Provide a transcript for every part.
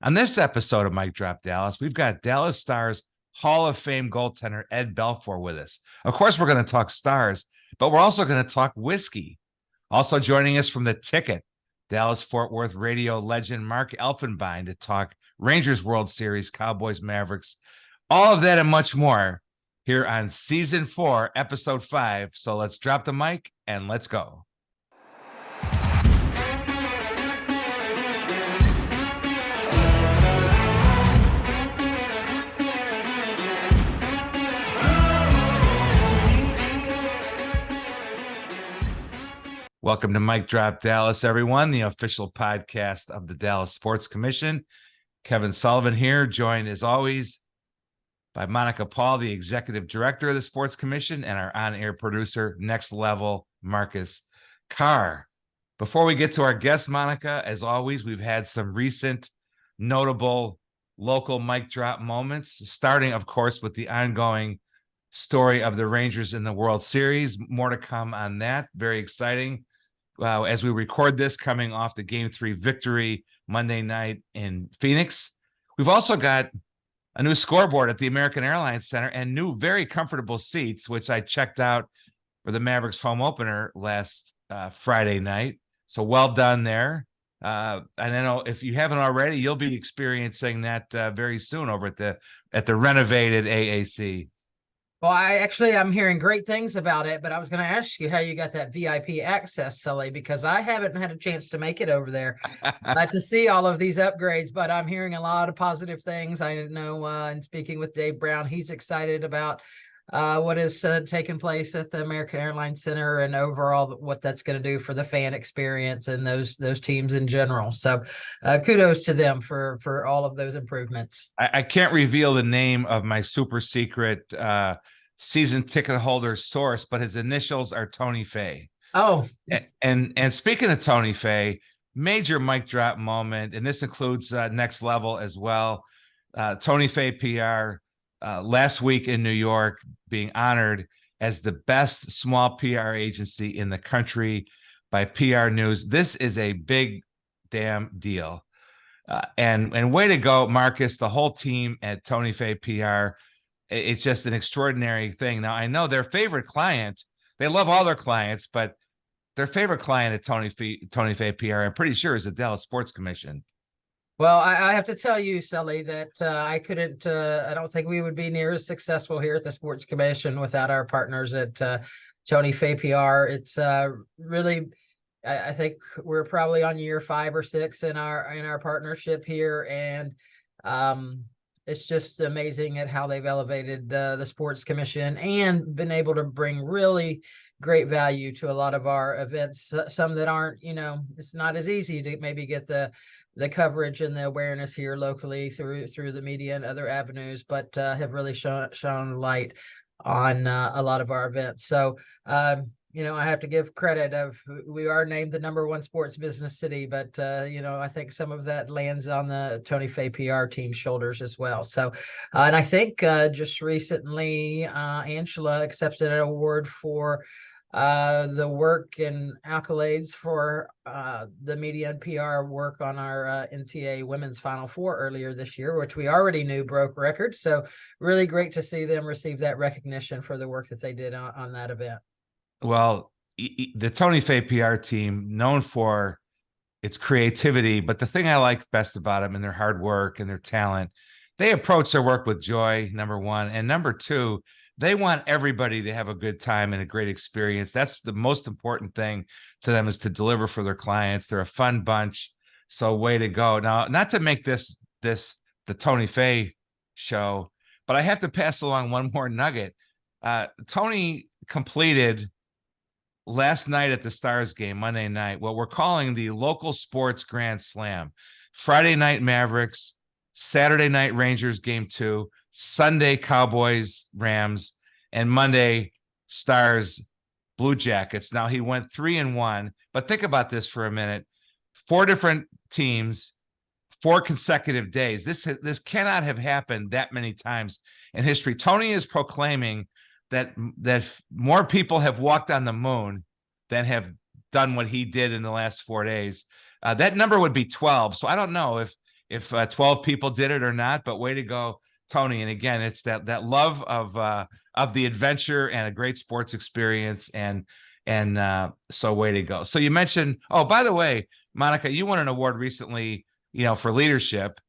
On this episode of Mike Drop Dallas, we've got Dallas Stars Hall of Fame goaltender Ed Belfour with us. Of course, we're going to talk Stars, but we're also going to talk whiskey. Also joining us from the Ticket, Dallas-Fort Worth radio legend Mark Elfenbein to talk Rangers World Series, Cowboys, Mavericks, all of that and much more here on Season 4, Episode 5. So let's drop the mic and let's go. Welcome to Mike Drop Dallas, everyone, the official podcast of the Dallas Sports Commission. Kevin Sullivan here, joined as always by Monica Paul, the executive director of the Sports Commission, and our on-air producer, Next Level, Marcus Carr. Before we get to our guest, Monica, as always, we've had some recent notable local mic drop moments, starting, of course, with the ongoing story of the Rangers in the World Series. More to come on that. Very exciting. As we record this, coming off the Game 3 victory Monday night in Phoenix. We've also got a new scoreboard at the American Airlines Center and new, very comfortable seats, which I checked out for the Mavericks home opener last Friday night. So well done there. And I know if you haven't already, you'll be experiencing that very soon over at the renovated AAC. Well, I'm hearing great things about it, but I was going to ask you how you got that VIP access, Sully, because I haven't had a chance to make it over there to see all of these upgrades, but I'm hearing a lot of positive things. I know, and speaking with Dave Brown, he's excited about what is taking place at the American Airlines Center and overall what that's going to do for the fan experience and those teams in general. So kudos to them for all of those improvements. I can't reveal the name of my super secret season ticket holder source, but his initials are Tony Fay. Oh, and speaking of Tony Fay, major mic drop moment, and this includes Next Level as well. Tony Fay PR last week in New York being honored as the best small PR agency in the country by PR News. This is a big damn deal. And way to go, Marcus, the whole team at Tony Fay PR. It's just an extraordinary thing. Now, I know their favorite client, they love all their clients, but their favorite client at Tony Fay PR, I'm pretty sure, is the Dallas Sports Commission. Well, I have to tell you, Sully, that I don't think we would be near as successful here at the Sports Commission without our partners at Tony Fay PR. It's really, I think we're probably on year 5 or 6 in our partnership here. And it's just amazing at how they've elevated the Sports Commission and been able to bring really great value to a lot of our events. Some that aren't, it's not as easy to maybe get the coverage and the awareness here locally through the media and other avenues, but have really shown light on a lot of our events. So, I have to give credit we are named the #1 sports business city, but, I think some of that lands on the Tony Fay PR team's shoulders as well. So, and I think just recently, Angela accepted an award for the work and accolades for the media and PR work on our NCAA Women's Final Four earlier this year, which we already knew broke records. So really great to see them receive that recognition for the work that they did on that event. Well, the Tony Fay PR team, known for its creativity, but the thing I like best about them and their hard work and their talent, they approach their work with joy, number one. And number two, they want everybody to have a good time and a great experience. That's the most important thing to them, is to deliver for their clients. They're a fun bunch. So way to go. Now, not to make this the Tony Fay show, but I have to pass along one more nugget. Tony completed last night at the Stars game, Monday night, what we're calling the local sports Grand Slam. Friday night Mavericks, Saturday night Rangers game 2, Sunday Cowboys Rams, and Monday Stars Blue Jackets. Now he went 3-1, but think about this for a minute. 4 different teams, 4 consecutive days. This cannot have happened that many times in history. Tony is proclaiming that more people have walked on the moon than have done what he did in the last 4 days. That number would be 12. So I don't know if if 12 people did it or not, but way to go, Tony. And again, it's that love of the adventure and a great sports experience. And so way to go. So you mentioned, oh, by the way, Monica, you won an award recently, for leadership.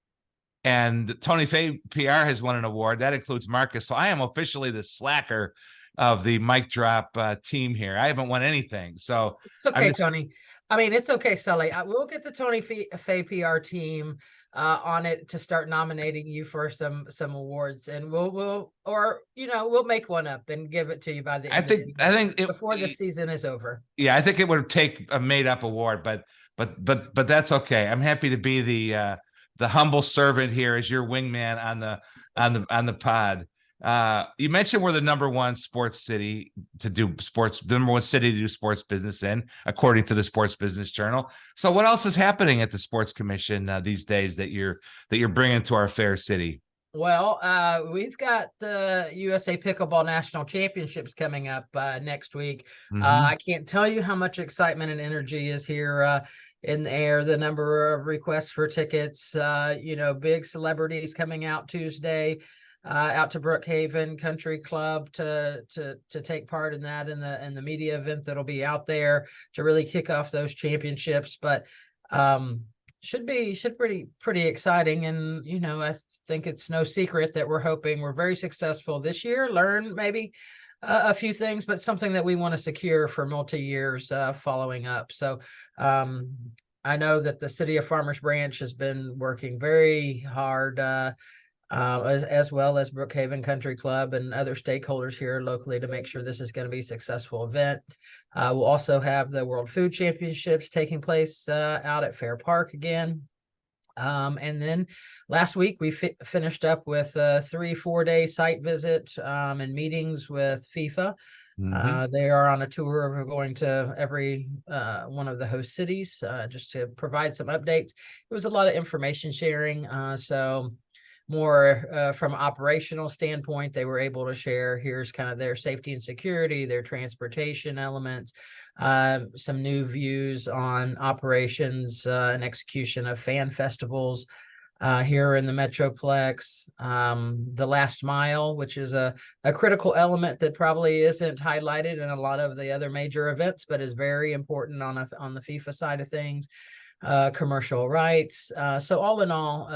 And Tony Fay PR has won an award. That includes Marcus. So I am officially the slacker of the mic drop team here. I haven't won anything. So it's okay, Tony. I mean, it's okay, Sully. We'll get the Tony Fay PR team on it to start nominating you for some awards, and we'll make one up and give it to you by the end. I think before the season is over. Yeah, I think it would take a made up award, but that's okay. I'm happy to be the humble servant here as your wingman on the pod. You mentioned we're the number one city to do sports business in, according to the Sports Business Journal. So what else is happening at the Sports Commission these days that you're bringing to our fair city? Well, we've got the USA Pickleball National Championships coming up next week. I can't tell you how much excitement and energy is here in the air. The number of requests for tickets, big celebrities coming out Tuesday. Out to Brookhaven Country Club to take part in that and the media event that'll be out there to really kick off those championships. But should pretty exciting. And I think it's no secret that we're very successful this year. Learn maybe a few things, but something that we want to secure for multi-years following up. So I know that the City of Farmers Branch has been working very hard as well as Brookhaven Country Club and other stakeholders here locally to make sure this is going to be a successful event. We'll also have the World Food Championships taking place out at Fair Park again. And then last week we finished up with a 3-4 day site visit and meetings with FIFA. They are on a tour of going to every one of the host cities just to provide some updates. It was a lot of information sharing. So more from operational standpoint, they were able to share, here's kind of their safety and security, their transportation elements, some new views on operations and execution of fan festivals here in the Metroplex, the last mile, which is a critical element that probably isn't highlighted in a lot of the other major events, but is very important on the FIFA side of things, commercial rights. So all in all,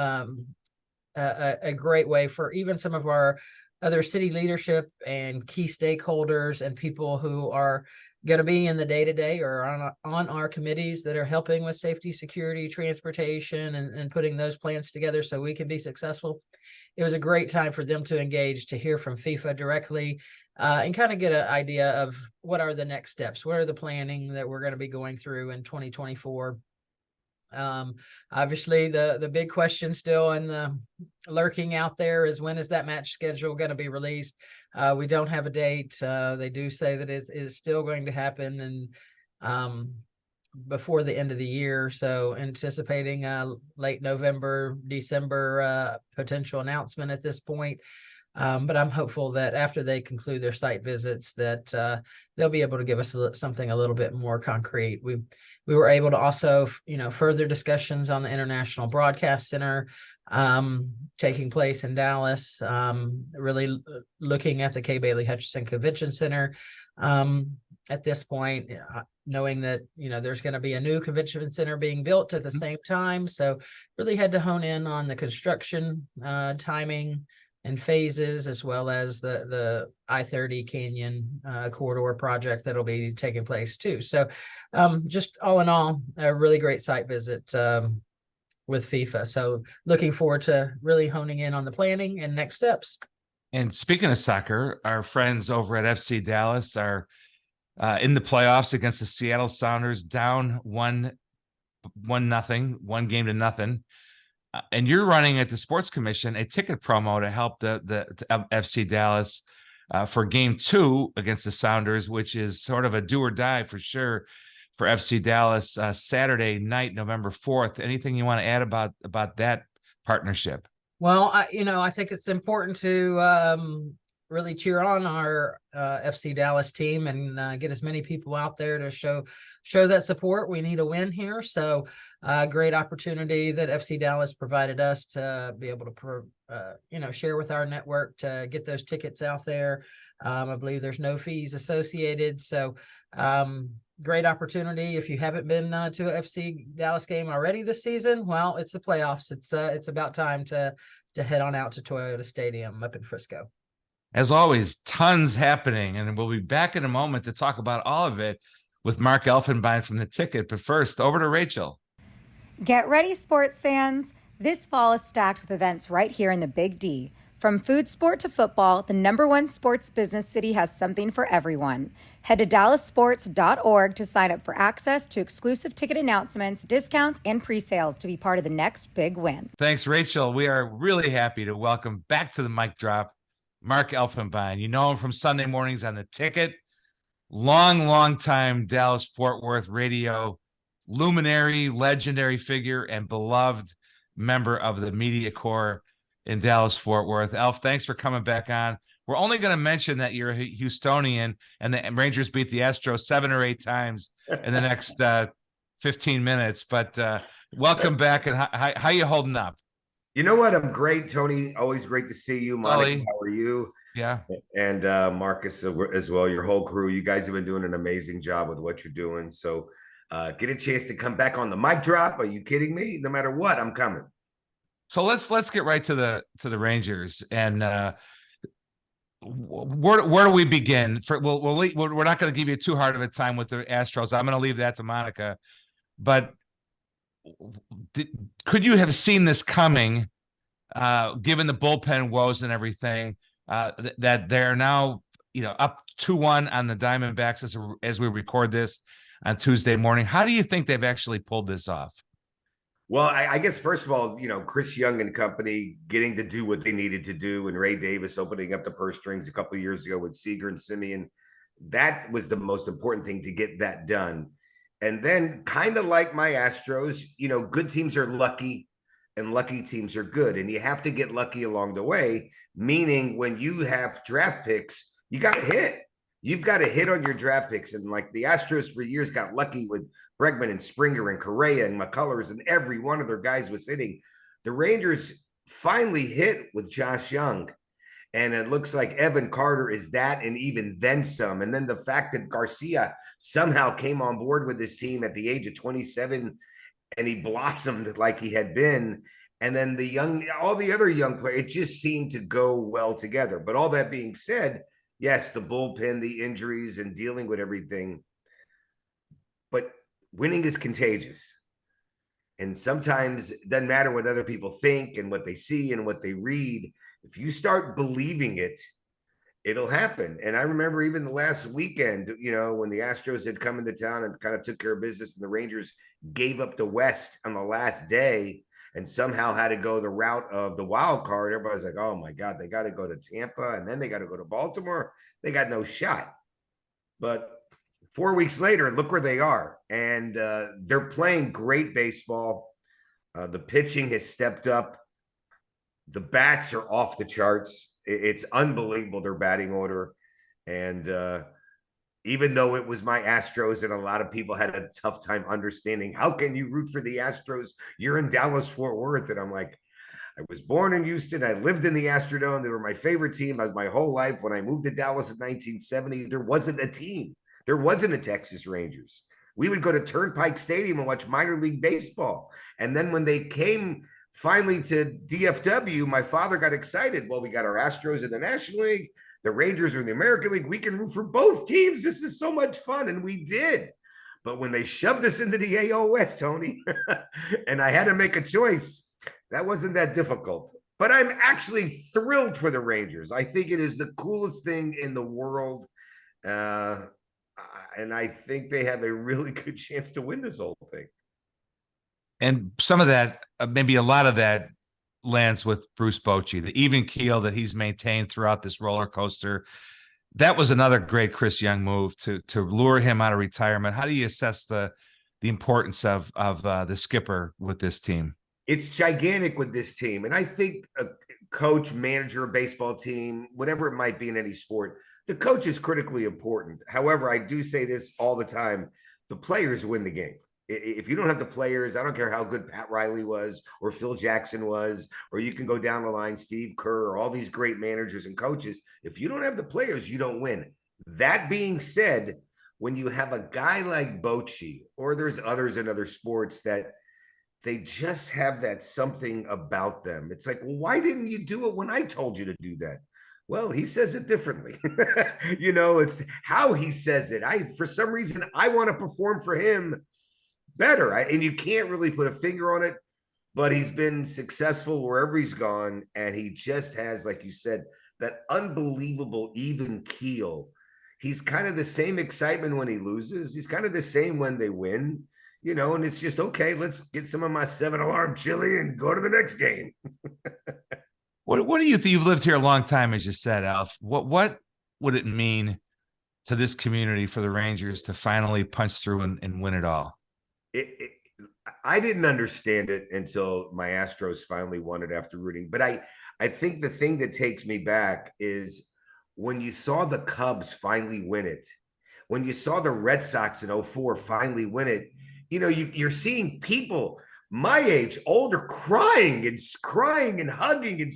a great way for even some of our other city leadership and key stakeholders and people who are going to be in the day-to-day or on our committees that are helping with safety, security, transportation, and putting those plans together so we can be successful. It was a great time for them to engage, to hear from FIFA directly, and kind of get an idea of what are the next steps, what are the planning that we're going to be going through in 2024. Obviously the big question still in the lurking out there is, when is that match schedule going to be released? We don't have a date. They do say that it is still going to happen and before the end of the year. So anticipating late November, December potential announcement at this point. But I'm hopeful that after they conclude their site visits that they'll be able to give us something a little bit more concrete. We were able to also, further discussions on the International Broadcast Center taking place in Dallas, really looking at the Kay Bailey Hutchison Convention Center at this point, knowing that, there's going to be a new convention center being built at the same time. So really had to hone in on the construction timing and phases, as well as the I-30 Canyon corridor project that'll be taking place too. So just all in all, a really great site visit with FIFA. So looking forward to really honing in on the planning and next steps. And speaking of soccer, our friends over at FC Dallas are in the playoffs against the Seattle Sounders, down 1-0, 1-0. And you're running at the Sports Commission a ticket promo to help the FC Dallas for Game 2 against the Sounders, which is sort of a do or die for sure for FC Dallas Saturday night, November 4th. Anything you want to add about that partnership? Well, I think it's important to really cheer on our FC Dallas team and get as many people out there to show that support. We need a win here. So great opportunity that FC Dallas provided us to be able to, share with our network to get those tickets out there. I believe there's no fees associated. So great opportunity. If you haven't been to a FC Dallas game already this season, well, it's the playoffs. It's about time to head on out to Toyota Stadium up in Frisco. As always, tons happening, and we'll be back in a moment to talk about all of it with Mark Elfenbein from The Ticket. But first, over to Rachel. Get ready, sports fans. This fall is stacked with events right here in the Big D. From food sport to football, the #1 sports business city has something for everyone. Head to dallassports.org to sign up for access to exclusive ticket announcements, discounts, and pre-sales to be part of the next big win. Thanks, Rachel. We are really happy to welcome back to the mic drop Mark Elfenbein. You know him from Sunday mornings on The Ticket. Long time Dallas-Fort Worth radio luminary, legendary figure, and beloved member of the media corps in Dallas-Fort Worth. Elf, thanks for coming back on. We're only going to mention that you're a Houstonian and the Rangers beat the Astros 7 or 8 times in the next 15 minutes. But welcome back. And how you holding up? You know what? I'm great, Tony. Always great to see you. Monica, how are you? Yeah. And Marcus as well, your whole crew. You guys have been doing an amazing job with what you're doing. So get a chance to come back on the mic drop. Are you kidding me? No matter what, I'm coming. So let's get right to the Rangers, and where do we begin? We're not going to give you too hard of a time with the Astros. I'm going to leave that to Monica. But could you have seen this coming, given the bullpen woes and everything, that they're now up 2-1 on the Diamondbacks as we record this on Tuesday morning? How do you think they've actually pulled this off? Well, I guess, first of all, Chris Young and company getting to do what they needed to do, and Ray Davis opening up the purse strings a couple of years ago with Seager and Simeon. That was the most important thing to get that done. And then, kind of like my Astros, good teams are lucky and lucky teams are good. And you have to get lucky along the way, meaning when you have draft picks, you got to hit. You've got to hit on your draft picks. And like the Astros for years got lucky with Bregman and Springer and Correa and McCullers, and every one of their guys was hitting. The Rangers finally hit with Josh Young. And it looks like Evan Carter is that, and even then some. And then the fact that Garcia somehow came on board with this team at the age of 27, and he blossomed like he had been. And then all the other young players, it just seemed to go well together. But all that being said, yes, the bullpen, the injuries, and dealing with everything. But winning is contagious. And sometimes it doesn't matter what other people think and what they see and what they read. If you start believing it, it'll happen. And I remember even the last weekend, when the Astros had come into town and kind of took care of business, and the Rangers gave up the West on the last day and somehow had to go the route of the wild card. Everybody's like, oh my God, they got to go to Tampa, and then they got to go to Baltimore. They got no shot. But 4 weeks later, look where they are. And they're playing great baseball. The pitching has stepped up. The bats are off the charts. It's unbelievable, their batting order. And even though it was my Astros, and a lot of people had a tough time understanding, how can you root for the Astros? You're in Dallas-Fort Worth. And I'm like, I was born in Houston. I lived in the Astrodome. They were my favorite team my whole life. When I moved to Dallas in 1970, there wasn't a team. There wasn't a Texas Rangers. We would go to Turnpike Stadium and watch minor league baseball. And then when they came finally to DFW, my father got excited. Well, we got our Astros in the National League. The Rangers are in the American League. We can root for both teams. This is so much fun. And we did. But when they shoved us into the AL West, Tony, and I had to make a choice, that wasn't that difficult. But I'm actually thrilled for the Rangers. I think it is the coolest thing in the world. And I think they have a really good chance to win this whole thing. And some of that, maybe a lot of that, lands with Bruce Bochy, the even keel that he's maintained throughout this roller coaster. That was another great Chris Young move to lure him out of retirement. How do you assess the importance of the skipper with this team? It's gigantic with this team. And I think coach, manager, a baseball team, whatever it might be in any sport, the coach is critically important. However, I do say this all the time: the players win the game. If you don't have the players, I don't care how good Pat Riley was or Phil Jackson was, or you can go down the line, Steve Kerr, or all these great managers and coaches. If you don't have the players, you don't win. That being said, when you have a guy like Bochy, or there's others in other sports that they just have that something about them. It's like, well, why didn't you do it when I told you to do that? Well, he says it differently. It's how he says it. For some reason, I want to perform for him better. And you can't really put a finger on it, but he's been successful wherever he's gone. And he just has, like you said, that unbelievable even keel. He's kind of the same excitement when he loses. He's kind of the same when they win, and it's just, okay, let's get some of my 7-alarm chili and go to the next game. What do you think? You've lived here a long time, as you said, Alf. What would it mean to this community for the Rangers to finally punch through and win it all? I didn't understand it until my Astros finally won it after rooting. But I think the thing that takes me back is when you saw the Cubs finally win it, when you saw the Red Sox in 2004 finally win it, you're seeing people my age, older, crying and hugging,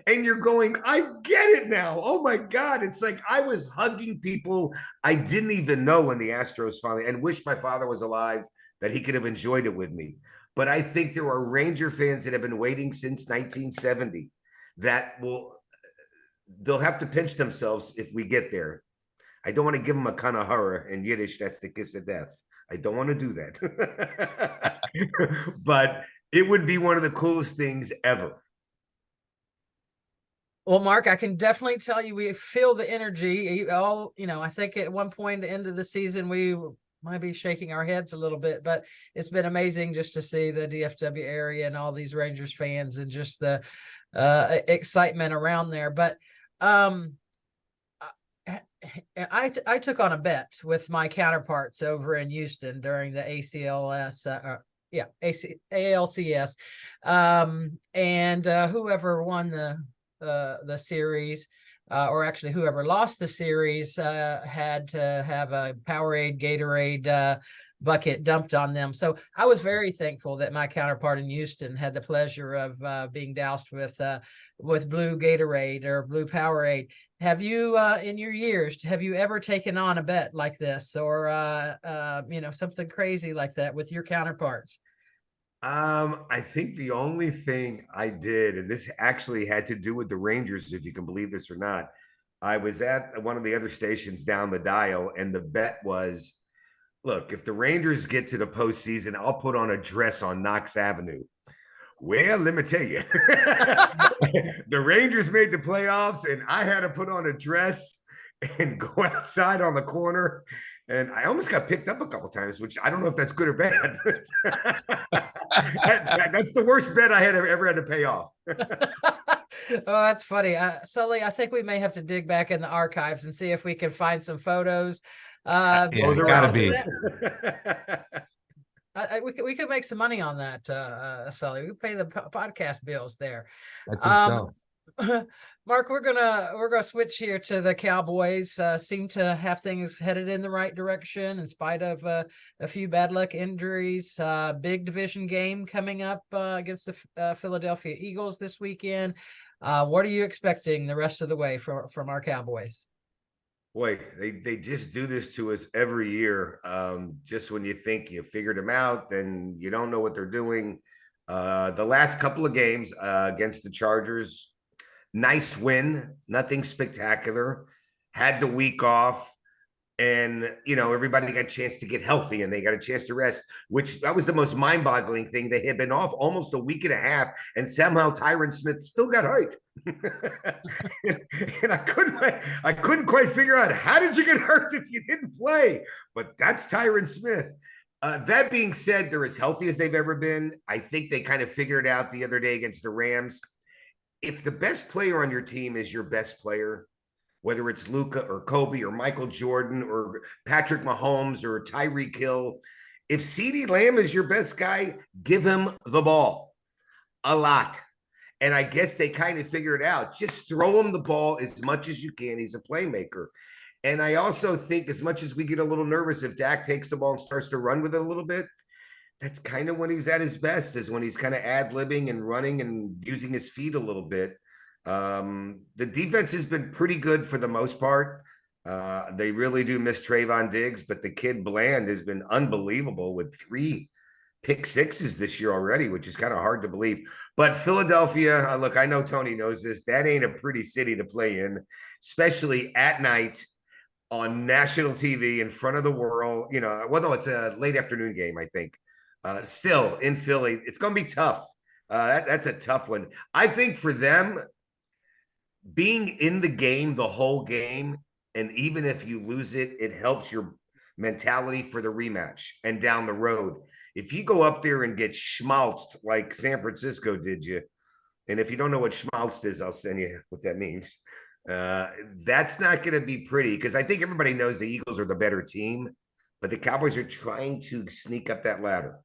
and you're going, I get it now. Oh my God. It's like I was hugging people I didn't even know when the Astros finally, and wish my father was alive that he could have enjoyed it with me. But I think there are Ranger fans that have been waiting since 1970 that they'll have to pinch themselves if we get there. I don't want to give them a kanahara in Yiddish. That's the kiss of death. I don't want to do that. But it would be one of the coolest things ever. Well, Mark, I can definitely tell you we feel the energy. I think at one point at the end of the season, we might be shaking our heads a little bit, but it's been amazing just to see the DFW area and all these Rangers fans and just the excitement around there. But I took on a bet with my counterparts over in Houston during the ALCS, and whoever won the series, or actually whoever lost the series, had to have a Powerade, Gatorade bucket dumped on them. So I was very thankful that my counterpart in Houston had the pleasure of being doused with blue Gatorade or blue Powerade. Have you, in your years, have you ever taken on a bet like this, or something crazy like that with your counterparts? I think the only thing I did, and this actually had to do with the Rangers, if you can believe this or not, I was at one of the other stations down the dial, and the bet was, look, if the Rangers get to the postseason, I'll put on a dress on Knox Avenue. Well, let me tell you, the Rangers made the playoffs, and I had to put on a dress and go outside on the corner. And I almost got picked up a couple times, which I don't know if that's good or bad. That's the worst bet I had ever had to pay off. Oh, that's funny. Sully, I think we may have to dig back in the archives and see if we can find some photos. Yeah, there gotta be. We could make some money on that, Sully. We pay the podcast bills there. I think so. Mark, we're gonna switch here to the Cowboys. Seem to have things headed in the right direction in spite of a few bad luck injuries. Big division game coming up against the Philadelphia Eagles this weekend. What are you expecting the rest of the way from our Cowboys? Boy, they just do this to us every year. Just when you think you figured them out, then you don't know what they're doing. The last couple of games against the Chargers, nice win, nothing spectacular. Had the week off, and everybody got a chance to get healthy and they got a chance to rest, which that was the most mind-boggling thing. They had been off almost a week and a half, and somehow Tyron Smith still got hurt. and I couldn't quite figure out, how did you get hurt if you didn't play? But that's Tyron Smith. That being said, they're as healthy as they've ever been. I think they kind of figured it out the other day against the Rams. If the best player on your team is your best player, whether it's Luka or Kobe or Michael Jordan or Patrick Mahomes or Tyreek Hill, if CeeDee Lamb is your best guy, give him the ball a lot. And I guess they kind of figured it out. Just throw him the ball as much as you can. He's a playmaker. And I also think as much as we get a little nervous if Dak takes the ball and starts to run with it a little bit, that's kind of when he's at his best, is when he's kind of ad-libbing and running and using his feet a little bit. The defense has been pretty good for the most part. They really do miss Trayvon Diggs, but the kid Bland has been unbelievable with 3 pick sixes this year already, which is kind of hard to believe. But Philadelphia, look, I know Tony knows this. That ain't a pretty city to play in, especially at night on national TV in front of the world. You know, well, no, it's a late afternoon game, I think. Still in Philly, it's going to be tough. That's a tough one. I think for them, being in the game the whole game, and even if you lose it, it helps your mentality for the rematch and down the road. If you go up there and get schmaltzed like San Francisco did you, and if you don't know what schmaltzed is, I'll send you what that means. That's not going to be pretty, because I think everybody knows the Eagles are the better team, but the Cowboys are trying to sneak up that ladder.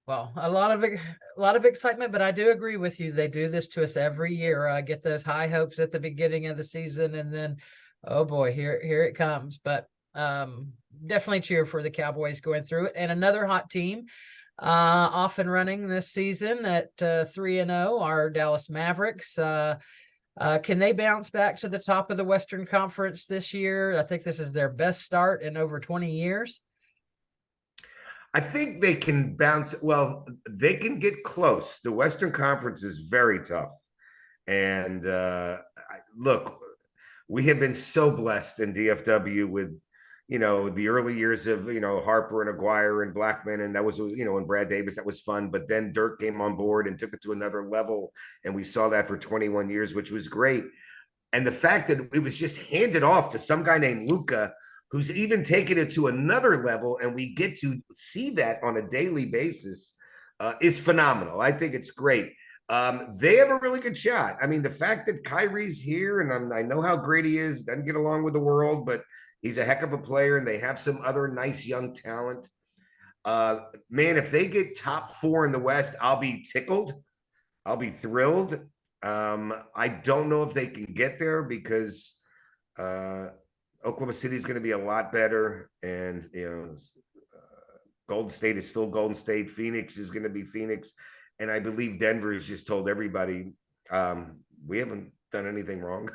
Well, a lot of excitement, but I do agree with you. They do this to us every year. I get those high hopes at the beginning of the season, and then, oh boy, here it comes. But definitely cheer for the Cowboys going through it. And another hot team off and running this season at 3-0, our Dallas Mavericks. Can they bounce back to the top of the Western Conference this year? I think this is their best start in over 20 years. I think they can bounce. Well, they can get close. The Western Conference is very tough. And look, we have been so blessed in DFW with, you know, the early years of, you know, Harper and Aguirre and Blackman. And that was, you know, and Brad Davis, that was fun. But then Dirk came on board and took it to another level. And we saw that for 21 years, which was great. And the fact that it was just handed off to some guy named Luka, who's even taken it to another level, and we get to see that on a daily basis, is phenomenal. I think it's great. They have a really good shot. I mean, the fact that Kyrie's here, and I know how great he is, doesn't get along with the world, but he's a heck of a player, and they have some other nice young talent. Man, if they get top 4 in the West, I'll be tickled. I'll be thrilled. I don't know if they can get there because Oklahoma City is going to be a lot better, and you know, Golden State is still Golden State. Phoenix is going to be Phoenix, and I believe Denver has just told everybody we haven't done anything wrong.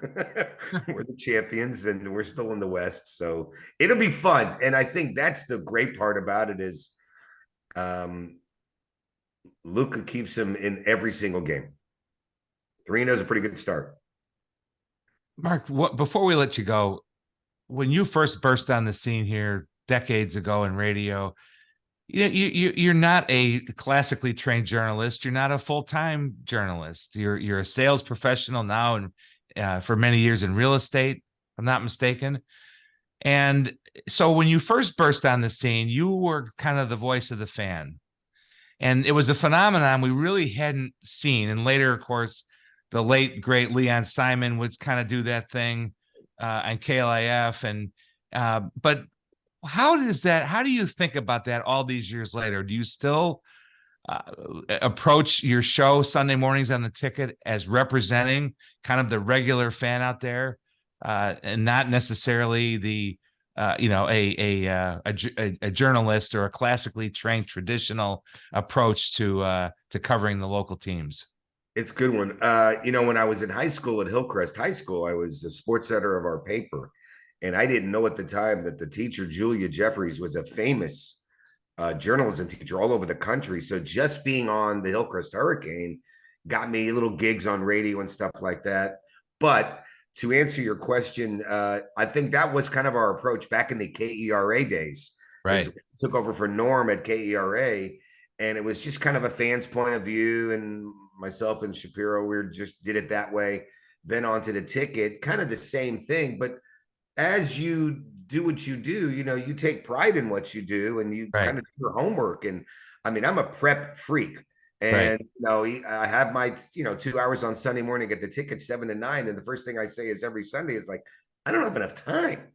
We're the champions, and we're still in the West, so it'll be fun. And I think that's the great part about it is Luka keeps him in every single game. 3-0 is a pretty good start. Mark, before we let you go, when you first burst on the scene here decades ago in radio, you're not a classically trained journalist. You're not a full-time journalist. You're a sales professional now, and for many years in real estate, if I'm not mistaken. And so when you first burst on the scene, you were kind of the voice of the fan, and it was a phenomenon we really hadn't seen. And later, of course, the late great Leon Simon would kind of do that thing on KLIF, and but how do you think about that all these years later? Do you still approach your show Sunday mornings on the Ticket as representing kind of the regular fan out there, and not necessarily the a journalist or a classically trained traditional approach to covering the local teams? It's a good one. When I was in high school at Hillcrest High School, I was the sports editor of our paper. And I didn't know at the time that the teacher, Julia Jeffries, was a famous journalism teacher all over the country. So just being on the Hillcrest Hurricane got me little gigs on radio and stuff like that. But to answer your question, I think that was kind of our approach back in the KERA days. Right. Took over for Norm at KERA. And it was just kind of a fan's point of view. And myself and Shapiro, we just did it that way. Then onto the Ticket, kind of the same thing. But as you do what you do, you take pride in what you do, and you kind of do your homework. And I mean, I'm a prep freak, and I have my 2 hours on Sunday morning at the Ticket 7 to 9, and the first thing I say is every Sunday is like, I don't have enough time.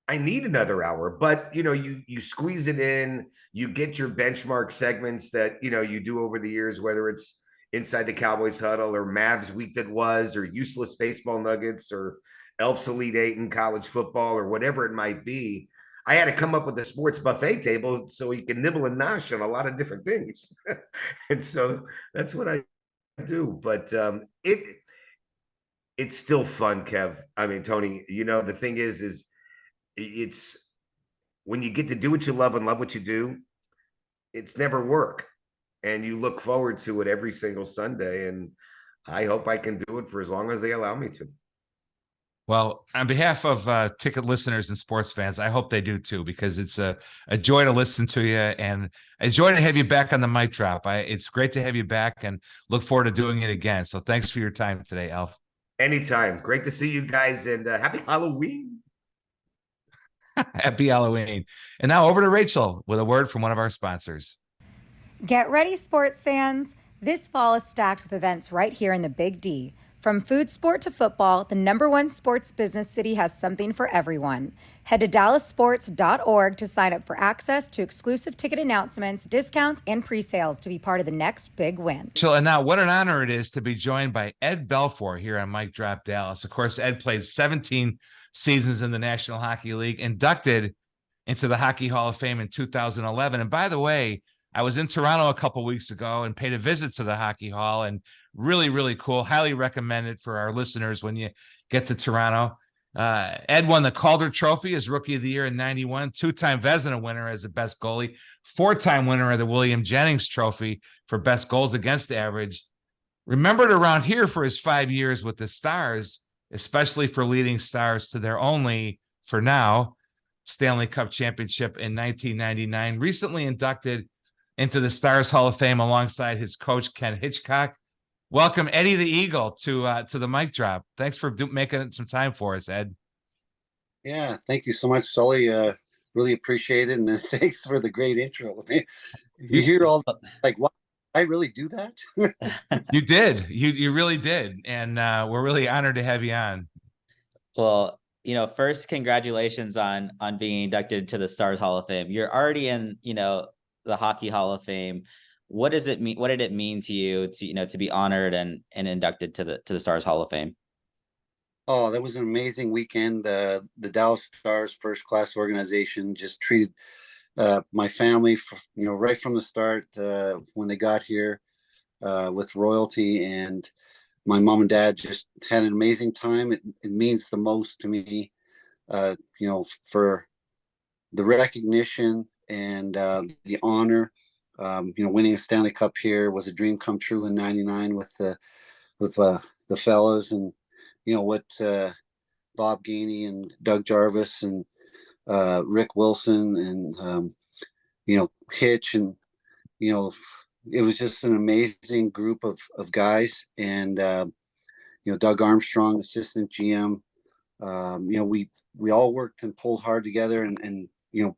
I need another hour. But you squeeze it in. You get your benchmark segments that you do over the years, whether it's Inside the Cowboys huddle, or Mavs week that was, or useless baseball nuggets, or Elf's Elite Eight in college football, or whatever it might be. I had to come up with a sports buffet table so you can nibble and nosh on a lot of different things. And so that's what I do. But it's still fun, Kev. I mean, Tony, the thing is it's when you get to do what you love and love what you do, it's never work. And you look forward to it every single Sunday. And I hope I can do it for as long as they allow me to. Well, on behalf of ticket listeners and sports fans, I hope they do too, because it's a joy to listen to you and a joy to have you back on the mic drop. It's great to have you back and look forward to doing it again. So thanks for your time today, Elf. Anytime. Great to see you guys, and happy Halloween. Happy Halloween. And now over to Rachel with a word from one of our sponsors. Get ready, sports fans. This fall is stacked with events right here in the Big D. From food sport to football, the #1 sports business city has something for everyone. Head to dallassports.org to sign up for access to exclusive ticket announcements, discounts, and pre-sales to be part of the next big win. So, and now what an honor it is to be joined by Ed Belfour here on Mic Drop Dallas. Of course, Ed played 17 seasons in the National Hockey League, inducted into the Hockey Hall of Fame in 2011. And by the way, I was in Toronto a couple weeks ago and paid a visit to the Hockey Hall, and really, really cool. Highly recommend it for our listeners when you get to Toronto. Ed won the Calder Trophy as Rookie of the Year in '91, two-time Vezina winner as the best goalie, four-time winner of the William Jennings Trophy for best goals against average. Remembered around here for his 5 years with the Stars, especially for leading Stars to their only, for now, Stanley Cup championship in 1999. Recently inducted into the Stars Hall of Fame alongside his coach, Ken Hitchcock. Welcome, Eddie the Eagle, to the mic drop. Thanks for making some time for us, Ed. Yeah, thank you so much, Sully. Really appreciate it, and thanks for the great intro. You hear all like, "What? I really do that?" You did. You really did, and we're really honored to have you on. Well, first, congratulations on being inducted to the Stars Hall of Fame. You're already in, the Hockey Hall of Fame. What does it mean? What did it mean to you to be honored and inducted to the Stars Hall of Fame? Oh, that was an amazing weekend. The Dallas Stars, first class organization, just treated my family, right from the start when they got here with royalty, and my mom and dad just had an amazing time. It means the most to me, for the recognition and the honor. Winning a Stanley Cup here was a dream come true in '99 with the fellas, and what Bob Gainey and Doug Jarvis and Rick Wilson and Hitch, and it was just an amazing group of guys, and Doug Armstrong, assistant GM. We all worked and pulled hard together, and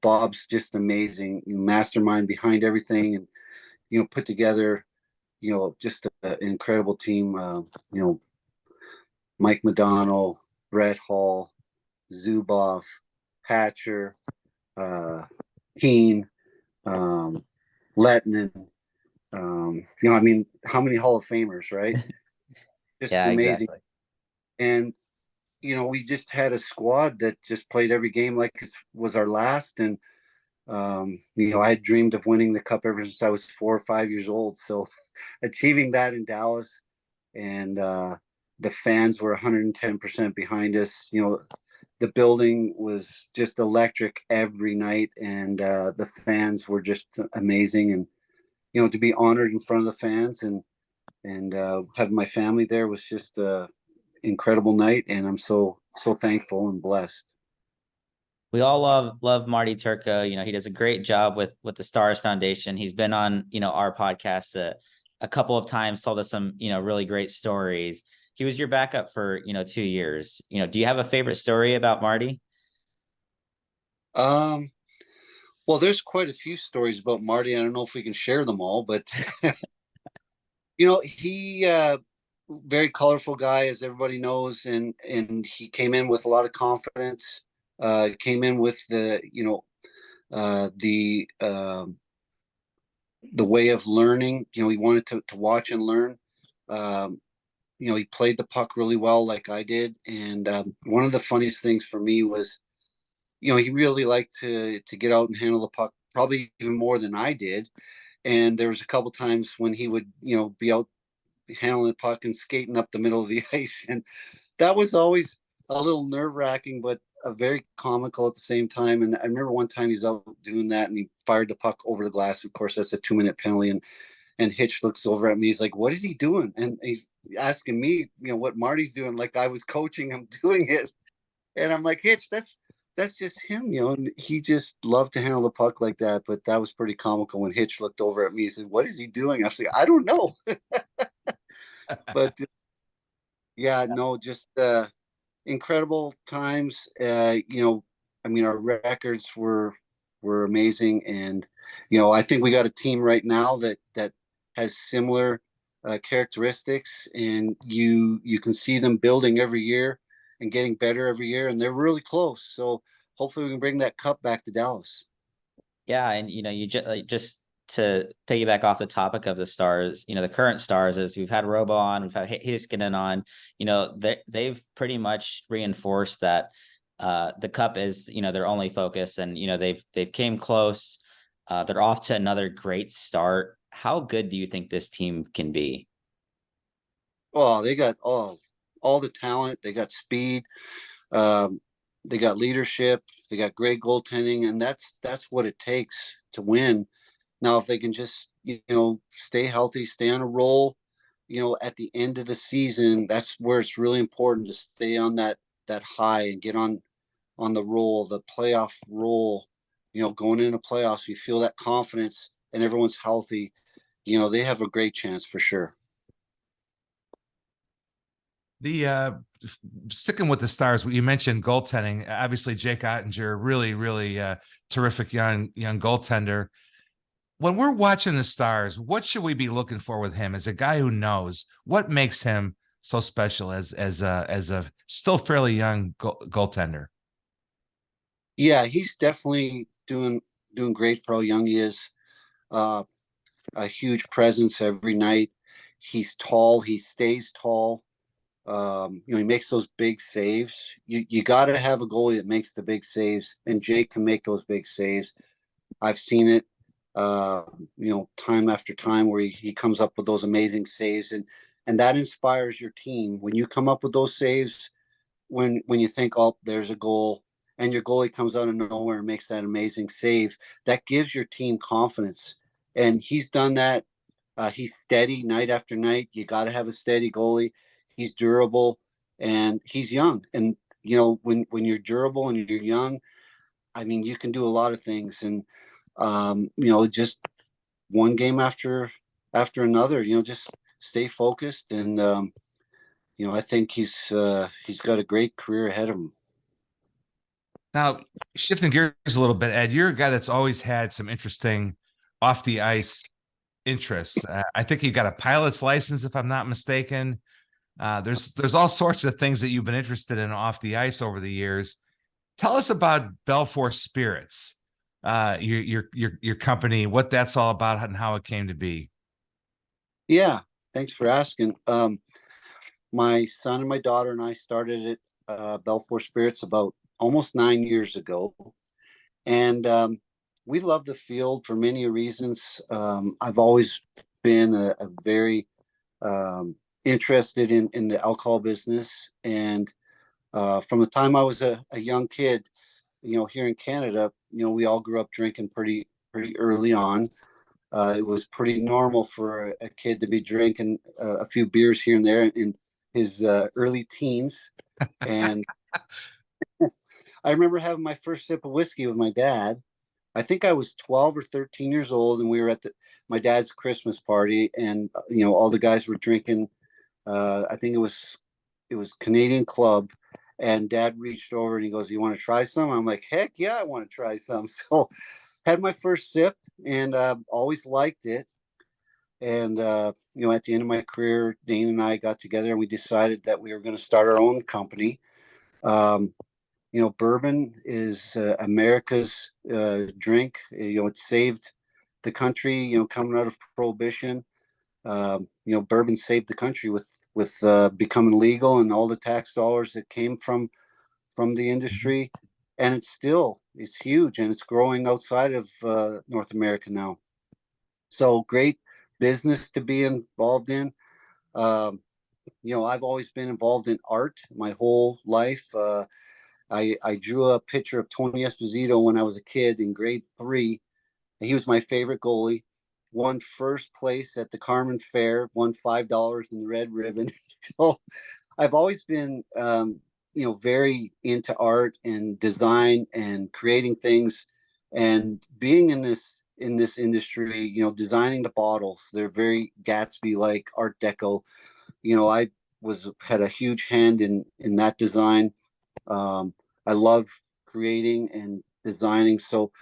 Bob's just amazing, mastermind behind everything, and put together just an incredible team. Mike McDonnell, Brett Hall, Zuboff, Hatcher, Keane, Lettinen. How many Hall of Famers, right? Just Yeah, amazing. exactly. And we just had a squad that just played every game like it was our last. And I had dreamed of winning the cup ever since I was 4 or 5 years old. So achieving that in Dallas, and the fans were 110% behind us. The building was just electric every night, and the fans were just amazing. And to be honored in front of the fans and have my family there was just a incredible night, and I'm so thankful and blessed. We all love Marty Turco. He does a great job with the Stars Foundation. He's been on our podcast a couple of times, told us some really great stories. He was your backup for 2 years. Do you have a favorite story about Marty? Well, there's quite a few stories about Marty. I don't know if we can share them all, but he very colorful guy, as everybody knows, and he came in with a lot of confidence. Came in with the way of learning. He wanted to watch and learn. He played the puck really well, like I did. And one of the funniest things for me was, he really liked to get out and handle the puck, probably even more than I did. And there was a couple times when he would, be out handling the puck and skating up the middle of the ice, and that was always a little nerve wracking, but very comical at the same time. And I remember one time he's out doing that, and he fired the puck over the glass. Of course, that's a 2-minute penalty, and Hitch looks over at me. He's like, "What is he doing?" And he's asking me, what Marty's doing, like I was coaching him doing it. And I'm like, Hitch, that's just him, and he just loved to handle the puck like that. But that was pretty comical when Hitch looked over at me. He said, "What is he doing?" I was like, "I don't know." But yeah, no, just incredible times. Our records were amazing, and I think we got a team right now that has similar characteristics, and you can see them building every year and getting better every year, and they're really close. So hopefully we can bring that cup back to Dallas. Yeah, and you just to piggyback off the topic of the Stars, the current Stars, is we've had Robo on, we've had Heiskanen on. They've pretty much reinforced that the cup is their only focus, and they've came close. They're off to another great start. How good do you think this team can be? Oh, they got all the talent. They got speed. They got leadership. They got great goaltending, and that's what it takes to win. Now, if they can just stay healthy, stay on a roll, at the end of the season, that's where it's really important to stay on that high and get on the roll, the playoff roll. Going into playoffs, you feel that confidence, and everyone's healthy. They have a great chance for sure. The sticking with the Stars, you mentioned goaltending. Obviously, Jake Oettinger, really, really terrific young goaltender. When we're watching the Stars, what should we be looking for with him as a guy who knows? What makes him so special as a still fairly young goaltender? Yeah, he's definitely doing great for how young he is. A huge presence every night. He's tall. He stays tall. He makes those big saves. You got to have a goalie that makes the big saves, and Jake can make those big saves. I've seen it, time after time where he comes up with those amazing saves, and that inspires your team when you come up with those saves. When you think, oh, there's a goal, and your goalie comes out of nowhere and makes that amazing save, that gives your team confidence. And he's done that. He's steady night after night. You got to have a steady goalie. He's durable, and he's young. And when you're durable and you're young, I mean, you can do a lot of things. And just one game after another, just stay focused. And I think he's got a great career ahead of him. Now, shifting gears a little bit, Ed, you're a guy that's always had some interesting off the ice interests. I think you got a pilot's license, if I'm not mistaken. There's all sorts of things that you've been interested in off the ice over the years. Tell us about Belfour Spirits, your company, what that's all about, and how it came to be. Yeah, thanks for asking. My son and my daughter and I started it, Belfour Spirits, about almost 9 years ago, and we love the field for many reasons. I've always been a very interested in the alcohol business, and from the time I was a young kid, here in Canada, we all grew up drinking pretty early on. It was pretty normal for a kid to be drinking a few beers here and there in his early teens. And I remember having my first sip of whiskey with my dad. I think I was 12 or 13 years old, and we were at my dad's Christmas party, and all the guys were drinking. I think it was Canadian Club, and Dad reached over and he goes, "You want to try some?" I'm like, "Heck yeah, I want to try some." So had my first sip, and always liked it. And at the end of my career, Dane and I got together and we decided that we were going to start our own company. Bourbon is America's drink. It saved the country, coming out of Prohibition. bourbon saved the country with becoming legal and all the tax dollars that came from the industry. And it's huge, and it's growing outside of North America now. So great business to be involved in. I've always been involved in art my whole life. I drew a picture of Tony Esposito when I was a kid in grade 3. He was my favorite goalie. Won first place at the Carmen Fair, won $5 in the red ribbon. So I've always been, very into art and design and creating things, and being in this industry, designing the bottles. They're very Gatsby-like Art Deco. I had a huge hand in that design. I love creating and designing. So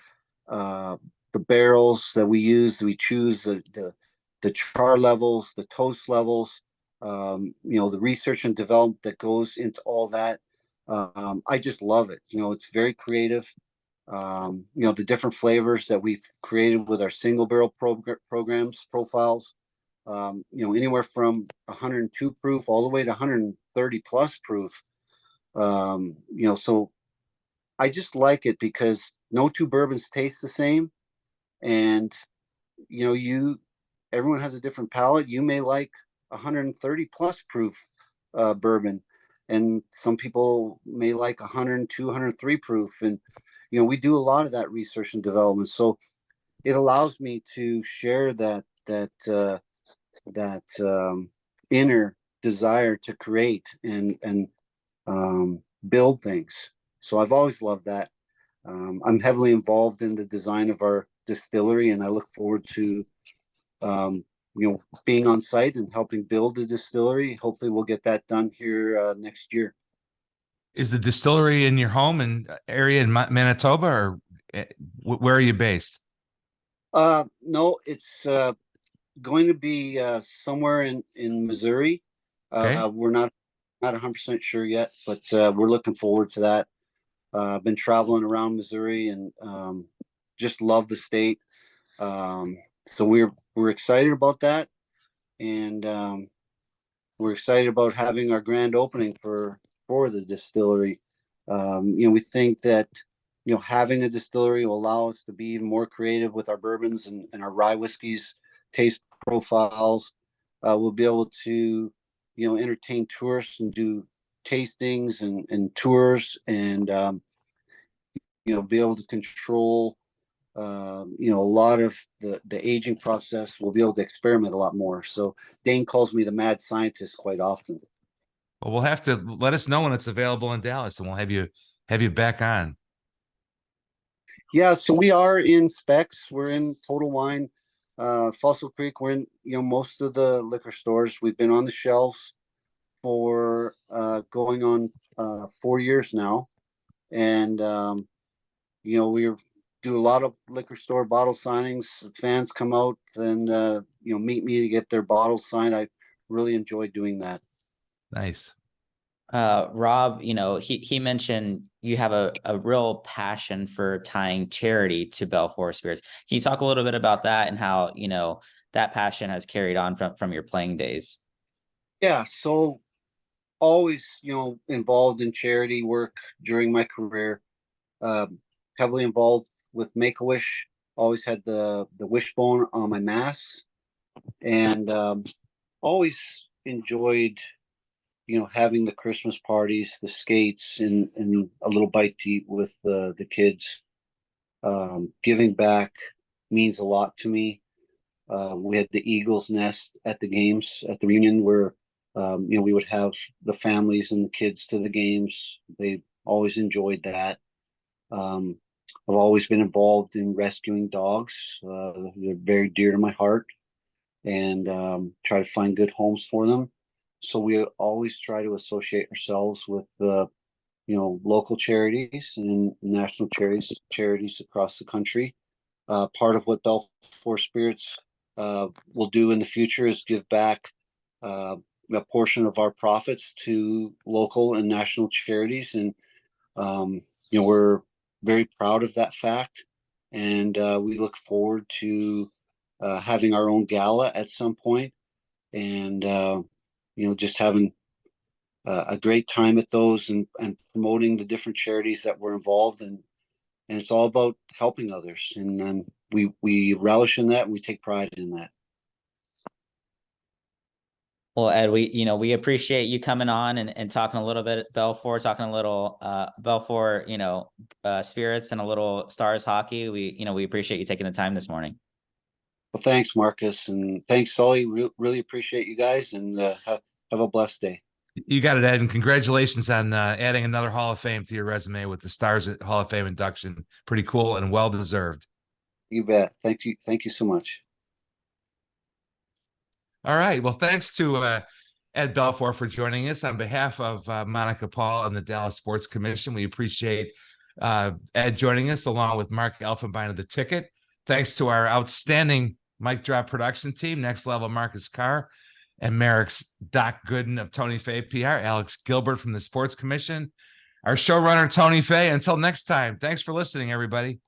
the barrels that we use, we choose the char levels, the toast levels, the research and development that goes into all that. I just love it. It's very creative. The different flavors that we've created with our single barrel programs, profiles, anywhere from 102 proof all the way to 130 plus proof. So I just like it because no two bourbons taste the same. And, everyone has a different palate. You may like 130 plus proof bourbon, and some people may like 102, 103 proof. And, we do a lot of that research and development. So it allows me to share that inner desire to create and build things. So I've always loved that. I'm heavily involved in the design of our distillery, and I look forward to being on site and helping build the distillery. Hopefully we'll get that done here next year. Is the distillery in your home and area in Manitoba, or where are you based? No, it's going to be somewhere in Missouri. Okay. We're not 100% sure yet, but we're looking forward to that. I've been traveling around Missouri and just love the state. So we're excited about that, and we're excited about having our grand opening for the distillery. We think that having a distillery will allow us to be even more creative with our bourbons and our rye whiskeys, taste profiles. We'll be able to entertain tourists and do tastings and tours, and be able to control a lot of the aging process. We'll be able to experiment a lot more. So Dane calls me the mad scientist quite often. Well, we'll have to let us know when it's available in Dallas, and we'll have you back on. Yeah, so we are in Specs. We're in Total Wine, Fossil Creek. We're in most of the liquor stores. We've been on the shelves for going on 4 years now, and we do a lot of liquor store bottle signings. Fans come out and meet me to get their bottles signed. I really enjoy doing that. Nice. Rob, he mentioned you have a real passion for tying charity to Belfour Spirits. Can you talk a little bit about that and how, that passion has carried on from your playing days? Yeah. So always, involved in charity work during my career, heavily involved with Make-A-Wish, always had the wishbone on my masks, and always enjoyed having the Christmas parties, the skates, and a little bite to eat with the kids. Giving back means a lot to me. We had the Eagles Nest at the games, at the reunion, where we would have the families and the kids to the games. They always enjoyed that. I've always been involved in rescuing dogs. They're very dear to my heart, and try to find good homes for them. So we always try to associate ourselves with local charities and national charities across the country. Part of what Belfour Spirits will do in the future is give back a portion of our profits to local and national charities, and we're very proud of that fact, and we look forward to having our own gala at some point. and just having a great time at those, and promoting the different charities that were involved, and it's all about helping others, and we relish in that, and we take pride in that. Well, Ed, we appreciate you coming on and talking a little bit Belfour, talking a little Belfour, Spirits, and a little Stars hockey. We appreciate you taking the time this morning. Well, thanks, Marcus, and thanks, Sully. Really appreciate you guys, and have a blessed day. You got it, Ed, and congratulations on adding another Hall of Fame to your resume with the Stars Hall of Fame induction. Pretty cool and well deserved. You bet. Thank you so much. All right. Well, thanks to Ed Belfour for joining us on behalf of Monica Paul and the Dallas Sports Commission. We appreciate Ed joining us along with Mark Elfenbein of The Ticket. Thanks to our outstanding mic drop production team, Next Level Marcus Carr and Merrick's Doc Gooden of Tony Fay PR, Alex Gilbert from the Sports Commission, our showrunner, Tony Fay. Until next time, thanks for listening, everybody.